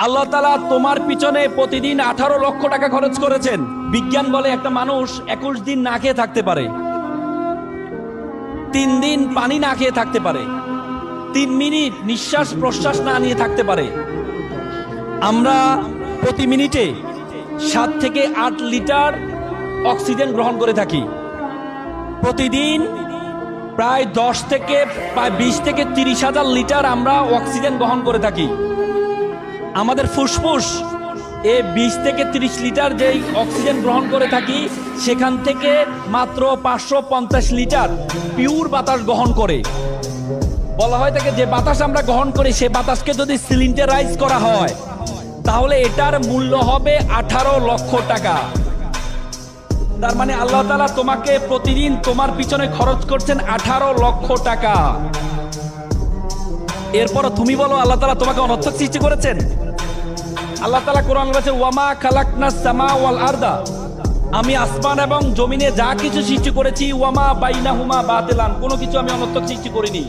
আল্লাহ তাআলা তোমার পিছনে প্রতিদিন 18 লক্ষ টাকা খরচ করেছেন। বিজ্ঞান বলে একটা মানুষ 21 দিন না খেয়ে থাকতে পারে, 3 দিন পানি না খেয়ে থাকতে পারে, 3 মিনিট নিঃশ্বাস প্রশ্বাস না নিয়ে থাকতে পারে। আমরা প্রতি মিনিটে 7 থেকে 8 লিটার অক্সিজেন গ্রহণ করে থাকি। প্রতিদিন প্রায় 10 থেকে প্রায় 20 থেকে 30 হাজার লিটার আমরা অক্সিজেন গ্রহণ করে থাকি। আমাদের ফুসফুস 20 থেকে 30 লিটার যেই অক্সিজেন গ্রহণ করে থাকি, সেখান থেকে মাত্র 550 লিটার পিওর বাতাস গ্রহণ করে। বলা হয় থাকে যে বাতাস আমরা গ্রহণ করি, সে বাতাসকে যদি সিলিন্ডারাইজ করা হয় তাহলে এটার মূল্য হবে 18 লক্ষ টাকা। তার মানে আল্লাহ তাআলা তোমাকে প্রতিদিন তোমার পিছনে খরচ করছেন 18 লক্ষ টাকা। এরপর তুমি বলো আল্লাহ তাআলা তোমাকে অনর্থক সৃষ্টি করেছেন? আল্লাহ তাআলা কোরআনে বলেছেন, ওয়ামা খালাকনাস সামা ওয়াল আরদা, আমি আসমান এবং জমিনে যা কিছু সৃষ্টি করেছি, ওয়ামা বাইনাহুমা বাতিলান, কোনো কিছু আমি অনর্থক সৃষ্টি করিনি।